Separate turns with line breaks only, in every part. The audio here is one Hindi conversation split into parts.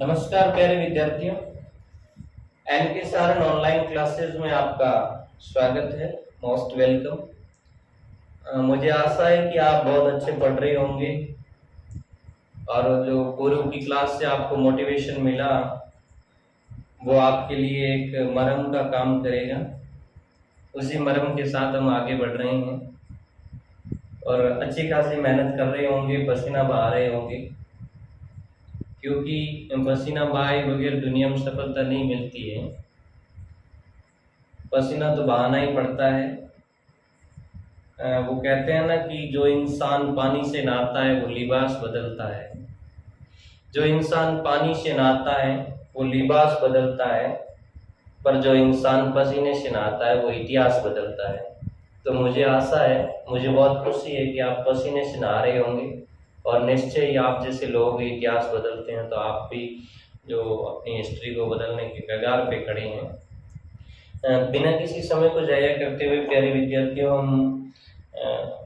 नमस्कार प्यारे विद्यार्थियों। एन के सारन ऑनलाइन क्लासेस में आपका स्वागत है। Most welcome. मुझे आशा है कि आप बहुत अच्छे पढ़ रहे होंगे और जो पूर्व की क्लास से आपको मोटिवेशन मिला वो आपके लिए एक मरहम का काम करेगा। उसी मरहम के साथ हम आगे बढ़ रहे हैं और अच्छी खासी मेहनत कर रहे होंगे, पसीना बहा रहे होंगे, क्योंकि पसीना बहाए बगैर दुनिया में सफलता नहीं मिलती है। पसीना तो बहाना ही पड़ता है। वो कहते हैं ना कि जो इंसान पानी से नहाता है वो लिबास बदलता है। जो इंसान पानी से नहाता है वो लिबास बदलता है, पर जो इंसान पसीने से नहाता है वो इतिहास बदलता है। तो मुझे आशा है, मुझे बहुत खुशी है कि आप पसीने से नहा रहे होंगे और निश्चय ही आप जैसे लोग इतिहास बदलते हैं, तो आप भी जो अपनी हिस्ट्री को बदलने के कगार पे खड़े हैं। बिना किसी समय को जाया करते हुए प्यारे विद्यार्थियों, हम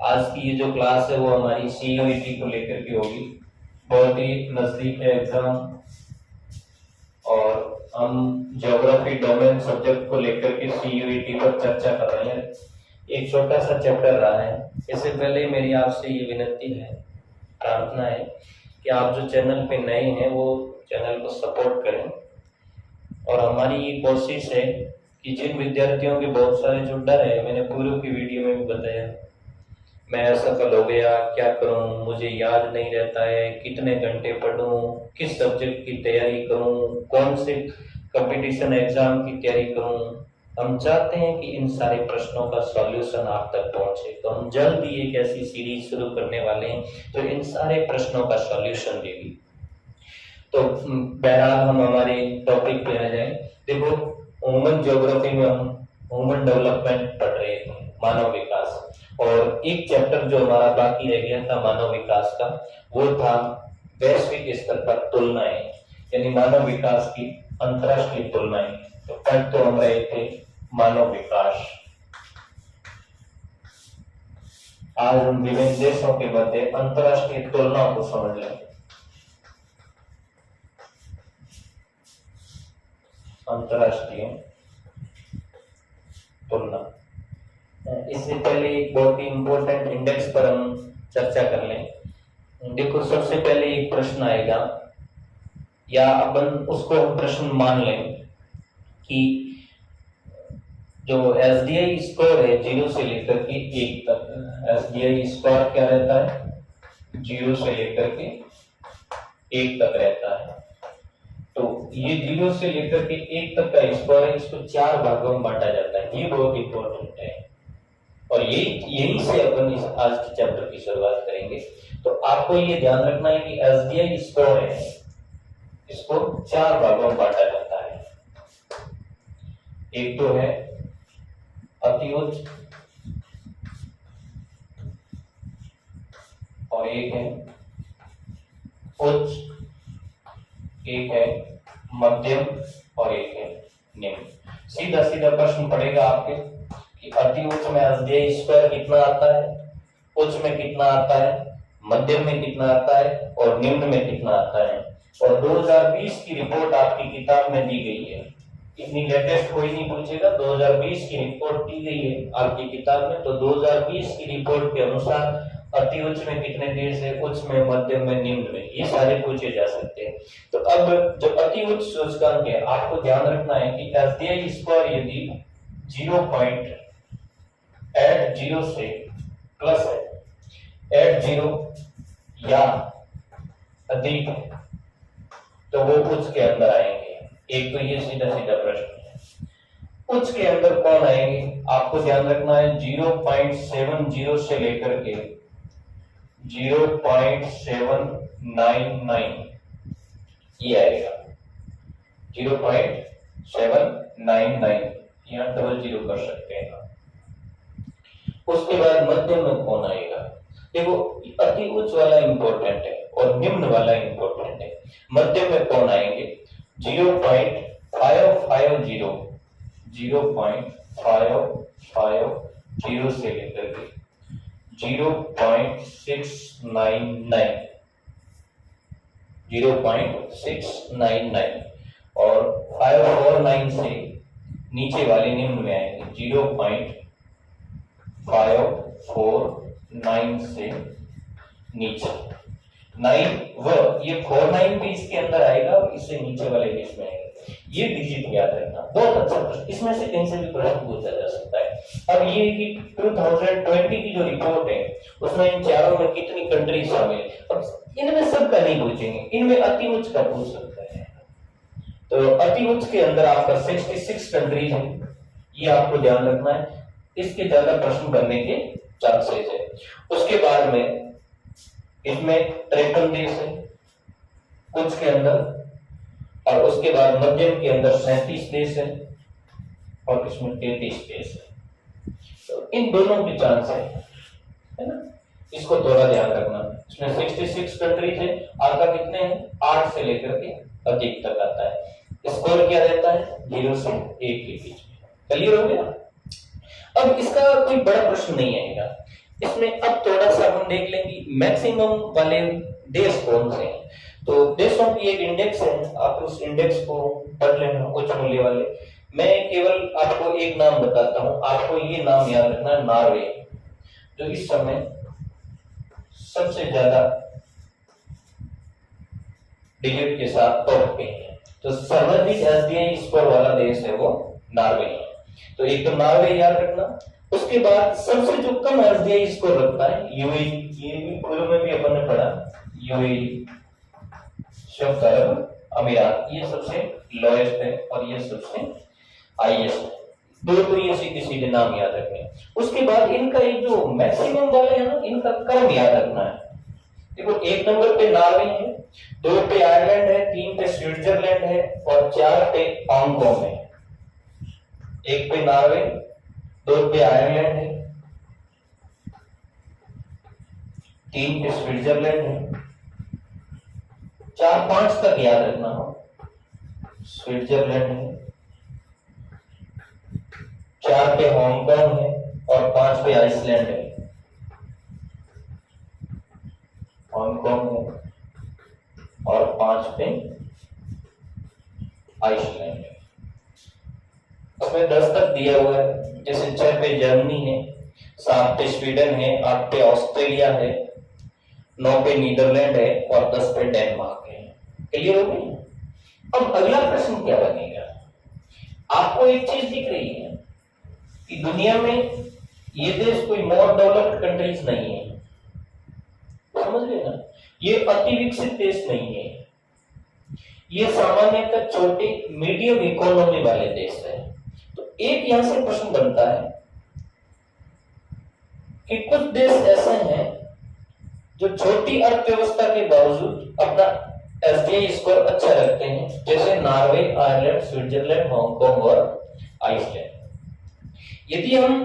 आज की ये जो क्लास है वो हमारी CUET को लेकर के होगी। बहुत ही नजदीक है एग्जाम और हम ज्योग्राफी डोमेन सब्जेक्ट को लेकर के CUET पर चर्चा कर रहे हैं। एक छोटा सा चैप्टर रहा है। इससे पहले मेरी आपसे ये विनती है, प्रार्थना है कि आप जो चैनल पे नए हैं वो चैनल को सपोर्ट करें। और हमारी ये कोशिश है कि जिन विद्यार्थियों के बहुत सारे जो डर है, मैंने पूर्व की वीडियो में भी बताया, मैं असफल हो गया, क्या करूं, मुझे याद नहीं रहता है, कितने घंटे पढूं, किस सब्जेक्ट की तैयारी करूं, कौन से कंपटीशन एग्जाम की तैयारी करूं। हम चाहते हैं कि इन सारे प्रश्नों का सॉल्यूशन आप तक पहुंचे। तो हम जल्द ही एक ऐसी सीरीज शुरू करने वाले हैं तो इन सारे प्रश्नों का सॉल्यूशन देगी। तो बहरहाल हम हमारे टॉपिक पे आ जाए। देखो, ह्यूमन ज्योग्राफी में हम ह्यूमन डेवलपमेंट पढ़ रहे थे, मानव विकास, और एक चैप्टर जो हमारा बाकी रह गया था मानव विकास का, वो था वैश्विक स्तर पर तुलनाएं, यानी मानव विकास की अंतरराष्ट्रीय तुलनाएं। तो कल तो हम रहे थे मानव विकास। आज हम विभिन्न देशों के मध्य अंतरराष्ट्रीय तुलनाओं को समझ लेंगे। अंतरराष्ट्रीय तुलना। इससे पहले एक बहुत ही इंपॉर्टेंट इंडेक्स पर हम चर्चा कर लें। देखो, सबसे पहले एक प्रश्न आएगा, या अपन उसको हम प्रश्न मान लें कि जो SDI स्कोर है 0 से लेकर के 1 तक, SDI स्कोर क्या रहता है, 0 से लेकर के 1 तक रहता है। तो ये 0 से लेकर के 1 तक का स्कोर है, इसको 4 भागों में बांटा जाता है। ये बहुत इंपॉर्टेंट है और यही से अपन इस आज के चैप्टर की शुरुआत करेंगे। तो आपको ये ध्यान रखना है कि SDI स्कोर है, इसको 4 भागों में बांटा जाता है। एक तो है अति उच्च और एक है उच्च, एक है मध्यम और एक है निम्न। सीधा सीधा प्रश्न पड़ेगा आपके कि अति उच्च में SDI स्कोर कितना आता है, उच्च में कितना आता है, मध्यम में कितना आता है और निम्न में कितना आता है। और 2020 की रिपोर्ट आपकी किताब में दी गई है। इतनी लेटेस्ट कोई नहीं पूछेगा, 2020 की रिपोर्ट दी गई है आपकी किताब में। तो 2020 की रिपोर्ट के अनुसार अति उच्च में कितने देश है, उच्च में, मध्यम में, निम्न में, ये सारे पूछे जा सकते हैं। तो अब जो अति उच्च सूचकांक है, आपको ध्यान रखना है कि SDI स्कोर यदि 0.80 से प्लस है, 80 या अधिक है, तो वो उच्च के अंदर आएंगे। एक तो ये सीधा सीधा प्रश्न है। उच्च के अंदर कौन आएंगे, आपको ध्यान रखना है 0.70 से लेकर के 0.799 ये आएगा। 0.799 यहाँ 00 कर सकते हैं। उसके बाद मध्यम में कौन आएगा, देखो अति उच्च वाला इंपॉर्टेंट है और निम्न वाला इंपॉर्टेंट है। मध्यम में कौन आएंगे, 0.550 0.550 से लेकर के 0.699 0.699 और 549 से नीचे वाले निम्न में आएंगे 0.549 से नीचे 9 ये 49 भी इसके अंदर आएगा और इससे नीचे वाले भी इसमें आएगा। ये डिजिट याद रखना, बहुत अच्छा प्रश्न, इसमें से कहीं से भी प्रश्न पूछा जा सकता है। अब ये कि 2020 की जो रिपोर्ट है उसमें इन चारों में कितनी कंट्री शामिल है, अब इनमें सब का नहीं पूछेंगे, इनमें अति उच्च का पूछ सकते हैं। तो अति उच्च के अंदर आपका 66 कंट्रीज है, ये आपको ध्यान रखना है, इसके ज्यादा प्रश्न बनने के चांसेस है। उसके बाद में इसमें 53 देश है कुछ के अंदर, और उसके बाद मध्यम के अंदर 37 देश है और इसमें 33 देश है। तो इन दोनों के चांस है ना, इसको थोड़ा ध्यान रखना। इसमें 66 कंट्रीज है, आपका कितने हैं 8 से लेकर के अधिक तक आता है। स्कोर क्या रहता है 0 से 1 के बीच में। क्लियर हो गया। अब इसका कोई बड़ा प्रश्न नहीं आएगा इसमें। अब थोड़ा सा हम देख लेंगे मैक्सिमम वाले देश कौन से हैं। तो देशों की एक इंडेक्स है, आप उस इंडेक्स को पढ़ लेना, उच्च मूल्य वाले। मैं केवल आपको एक नाम बताता हूं, आपको ये नाम याद रखना, नॉर्वे, जो इस समय सबसे ज्यादा डिजिट के साथ टॉप पे है। तो सर्वाधिक एसडीआई स्कोर वाला देश है वो नॉर्वे है। तो एक तो नॉर्वे याद रखना। उसके बाद सबसे जो कम एसडीआई स्कोर रखता है यूएई, ये भी पूर्व में भी अपन ने पढ़ा, यूएई संयुक्त अरब अमीरात, ये सबसे लोएस्ट है और ये सबसे हाईएस्ट है। दो तो ये सीधे सीधे नाम याद रखने। उसके बाद इनका एक जो मैक्सिमम वाले है ना, इनका क्रम याद रखना है। देखो 1 नंबर पे नॉर्वे है, 2 पे आयरलैंड है, 3 पे स्विट्जरलैंड है और 4 पे हांगकांग है। 1 पे नॉर्वे, 2 पे आयरलैंड है, 3 पे स्विट्जरलैंड है, 4-5 तक याद रखना हो। स्विट्जरलैंड है, 4 पे हांगकांग है और 5 पे आइसलैंड है। हांगकांग है और 5 पे आइसलैंड है। उसमें 10 तक दिया हुआ है, जैसे 6 पे जर्मनी है, 7 पे स्वीडन है, 8 पे ऑस्ट्रेलिया है, 9 पे नीदरलैंड है और 10 पे डेनमार्क है। क्लियर हो गई। अब अगला प्रश्न क्या बनेगा, आपको एक चीज दिख रही है कि दुनिया में ये देश कोई मोर डेवलप्ड कंट्रीज नहीं है, समझ गए ना, ये अति विकसित देश नहीं है, ये सामान्यतः छोटे मीडियम इकोनॉमी वाले देश है। तो एक यहां से प्रश्न बनता है कि कुछ देश ऐसे हैं जो छोटी अर्थव्यवस्था के बावजूद अपना एसडीआई स्कोर अच्छा रखते हैं, जैसे नॉर्वे, आयरलैंड, स्विट्जरलैंड, हांगकांग और आइसलैंड। यदि हम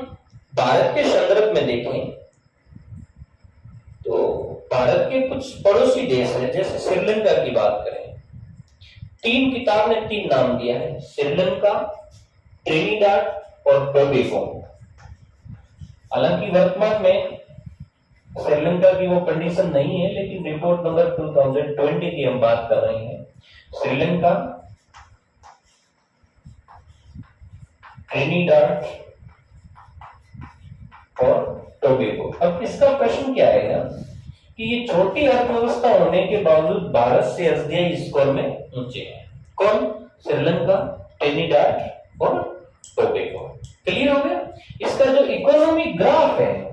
भारत के संदर्भ में देखें तो भारत के कुछ पड़ोसी देश हैं, जैसे श्रीलंका की बात करें, 3 किताब ने 3 नाम दिया है, श्रीलंका, ट्रिनिडाड और टोबैगो। हालांकि वर्तमान में श्रीलंका की वो कंडीशन नहीं है, लेकिन रिपोर्ट नंबर 2020 की हम बात कर रहे हैं। श्रीलंका, ट्रिनिडाड और टोबैगो। अब इसका प्रश्न क्या आएगा कि ये छोटी अर्थव्यवस्था होने के बावजूद भारत से एसडीआई स्कोर में ऊंचे हैं। कौन? श्रीलंका, ट्रिनिडाड और टोबैगो। क्लियर हो गया। इसका जो इकोनॉमिक ग्राफ है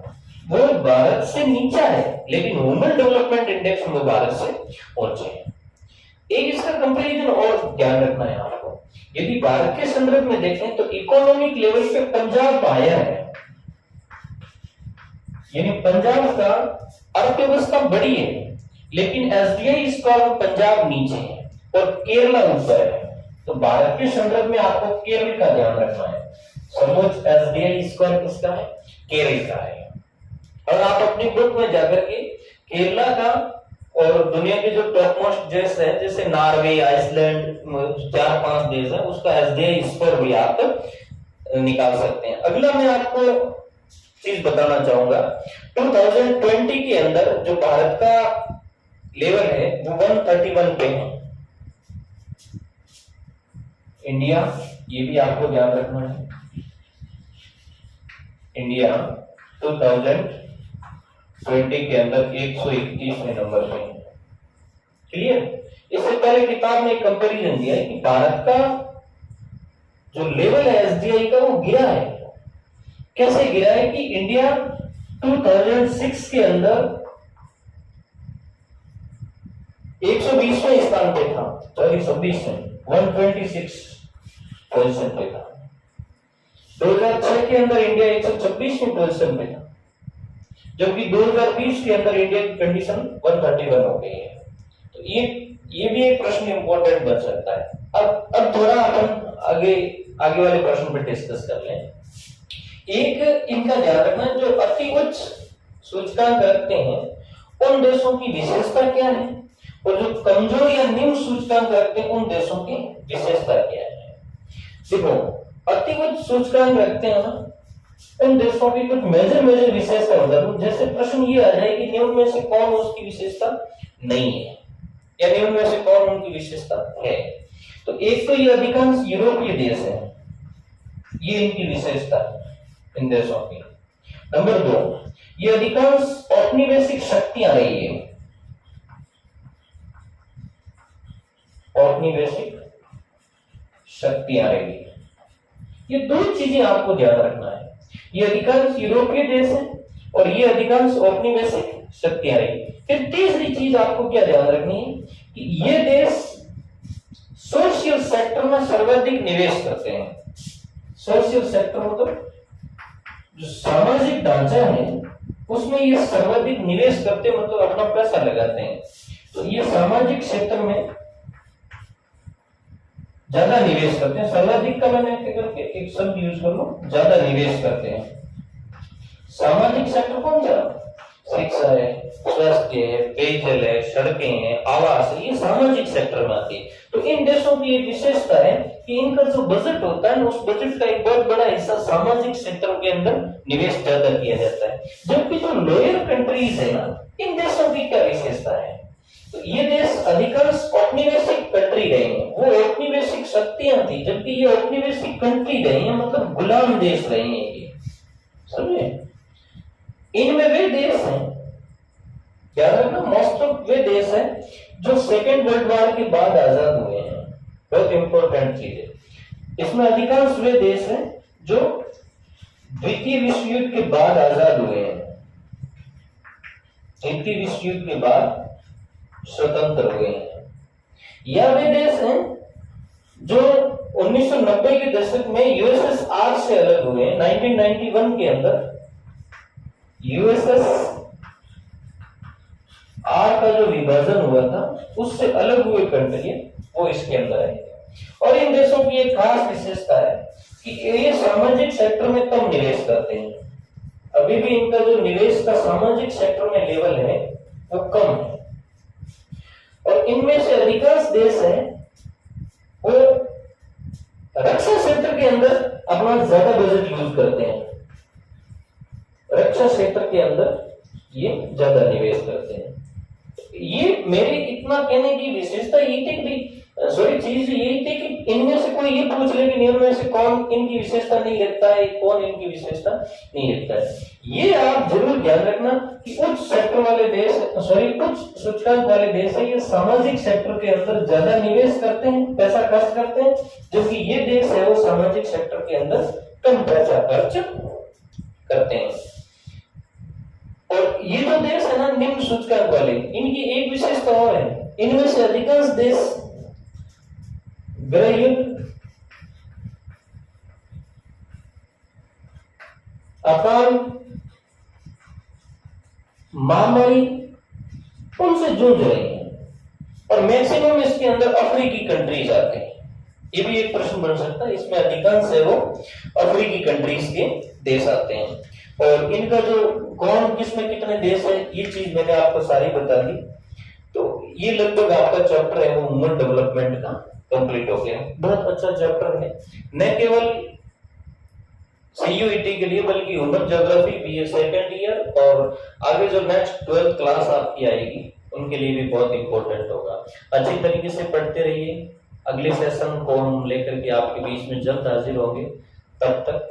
वो भारत से नीचा है, लेकिन ह्यूमन डेवलपमेंट इंडेक्स में भारत से ऊंचे है। एक इसका कंपैरिजन और ध्यान रखना है आपको। यदि भारत के संदर्भ में देखें तो इकोनॉमिक लेवल पे पंजाब हायर है, यानी पंजाब का अर्थव्यवस्था बड़ी है, लेकिन एसडीआई स्कोर में पंजाब नीचे है और केरला ऊपर है। तो भारत के संदर्भ में आपको केरल का ध्यान रखना है। सर्वोच्च एसडीआई स्कोर किसका है? केरल का है। और आप अपनी बुक में जाकर के केरला का और दुनिया के जो टॉप मोस्ट देश है, जैसे नॉर्वे, आइसलैंड, 4-5 देश है, उसका एसडीआई स्कोर भी आप निकाल सकते हैं। अगला मैं आपको चीज बताना चाहूंगा, 2020 के अंदर जो भारत का लेवल है वो 131 पे है। इंडिया, ये भी आपको ध्यान रखना है, इंडिया 2020 के अंदर 131वें नंबर पे है। क्लियर? इससे पहले किताब में कंपैरिजन दिया है कि भारत का जो लेवल है एसडीआई का वो गिरा है। कैसे गिरा है कि इंडिया 2006 के अंदर 120वें स्थान पे था, सॉरी 26 में 126 पोजीशन पे था। 2006 के अंदर इंडिया 126वें पोजीशन पे था, जबकि 2020 के अंदर इंडिया की कंडीशन 131 हो गई है। तो ये भी एक प्रश्न इंपॉर्टेंट बन सकता है। अब थोड़ा अपन आगे वाले प्रश्न पे डिस्कस कर लें। एक इनका ध्यान रखना, जो अति उच्च सूचकांक रखते हैं उन देशों की विशेषता क्या है, और जो कमजोर या निम्न सूचकांक रखते हैं उन देशों की विशेषता क्या है। देखो, अति उच्च सूचकांक रखते हैं ना, उन देशों की कुछ मेजर विशेषता होता है। जैसे प्रश्न ये आ जाए कि निम्न में से कौन उसकी विशेषता नहीं है, या निम्न में से कौन उनकी विशेषता है। तो एक तो ये अधिकांश यूरोपीय देश है, ये इनकी विशेषता है इन देशों की। नंबर 2, ये अधिकांश औपनिवेशिक शक्तियां रही है, औपनिवेशिक शक्तियां रही है। ये दो चीजें आपको ध्यान रखना है, ये अधिकांश यूरोपीय देश है और ये अधिकांश औपनिवेशिक शक्तियां रही। फिर तीसरी चीज आपको क्या ध्यान रखनी है कि ये देश सोशल सेक्टर में सर्वाधिक निवेश करते हैं। सोशल सेक्टर मतलब जो सामाजिक ढांचा है उसमें ये सर्वाधिक निवेश करते हैं, मतलब अपना पैसा लगाते हैं। तो ये सामाजिक क्षेत्र में ज्यादा निवेश करते हैं। सर्वाधिक का मैंने करके एक शब्द यूज कर लो, ज्यादा निवेश करते हैं। सामाजिक सेक्टर कौन सा? शिक्षा है, स्वास्थ्य है, पेयजल है, सड़कें हैं, आवास है, ये सामाजिक सेक्टर में आती है। तो इन देशों की एक विशेषता है कि इनका जो बजट होता है उस बजट का एक बहुत बड़ा हिस्सा सामाजिक सेक्टर के अंदर निवेश ज्यादा किया जाता है। जबकि जो लोअर कंट्रीज है ना, इन देशों की क्या विशेषता है? तो ये देश अधिकांश औपनिवेशिक कंट्री रहे हैं, वो औपनिवेशिक शक्तियां थी, जबकि ये औपनिवेशिक कंट्री रहे हैं, मतलब गुलाम देश रहे हैं ये, समझे? इनमें वे देश हैं, याद रखना, मोस्ट ऑफ वे देश हैं जो सेकेंड वर्ल्ड वॉर के बाद आजाद हुए हैं। बहुत इंपॉर्टेंट चीज है, इसमें अधिकांश वे देश हैं जो द्वितीय विश्व युद्ध के बाद आजाद हुए हैं, द्वितीय विश्व युद्ध के बाद स्वतंत्र हुए हैं। या वे देश हैं जो 1990 के दशक में यूएसएसआर से अलग हुए हैं। 1991 के अंदर यूएसएसआर का जो विभाजन हुआ था उससे अलग हुए कंट्री वो इसके अंदर है। और इन देशों की एक खास विशेषता है कि ये सामाजिक सेक्टर में कम निवेश करते हैं। अभी भी इनका जो निवेश का सामाजिक सेक्टर में लेवल है वो कम है। और इनमें से अधिकांश देश हैं वो रक्षा क्षेत्र के अंदर अपना ज्यादा बजट यूज करते हैं। रक्षा क्षेत्र के अंदर ये ज्यादा निवेश करते हैं। ये मेरे इतना कहने की विशेषता यही थी कि चीज यही थी कि इनमें से कोई ये पूछ ले कि इनमें से कौन इनकी विशेषता नहीं लिखता है, कौन इनकी विशेषता नहीं लिखता है। ये आप जरूर ध्यान रखना कि उच्च सेक्टर वाले देश, उच्च सूचकांक वाले देश है, ये सामाजिक सेक्टर के अंदर ज्यादा निवेश करते हैं, पैसा खर्च करते हैं, जबकि ये देश है वो सामाजिक सेक्टर के अंदर कम पैसा खर्च करते हैं। और ये जो देश है ना निम्न सूचकांक वाले, इनकी एक विशेषता और है, इनमें से अधिकांश देश गृह युद्ध, अकाल, महामारी उनसे जूझ रहे हैं। और मैक्सिमम इसके अंदर अफ्रीकी कंट्रीज आते हैं। ये भी एक प्रश्न बन सकता है, इसमें अधिकांश है वो अफ्रीकी कंट्रीज के देश आते हैं। और इनका जो कौन किसमें कितने देश है ये चीज मैंने आपको सारी बता दी। तो ये लगभग आपका चैप्टर है वो ह्यूमन डेवलपमेंट का कंप्लीट हो गया। बहुत अच्छा चैप्टर है, न केवल सीयूईटी के लिए बल्कि ह्यूमन ज्योग्राफी भी है सेकंड ईयर, और आगे जो नेक्स्ट 12th क्लास आपकी आएगी उनके लिए भी बहुत इंपॉर्टेंट होगा। अच्छी तरीके से पढ़ते रहिए। अगले सेशन को हम लेकर के आपके बीच में जल्द हाजिर होंगे। तब तक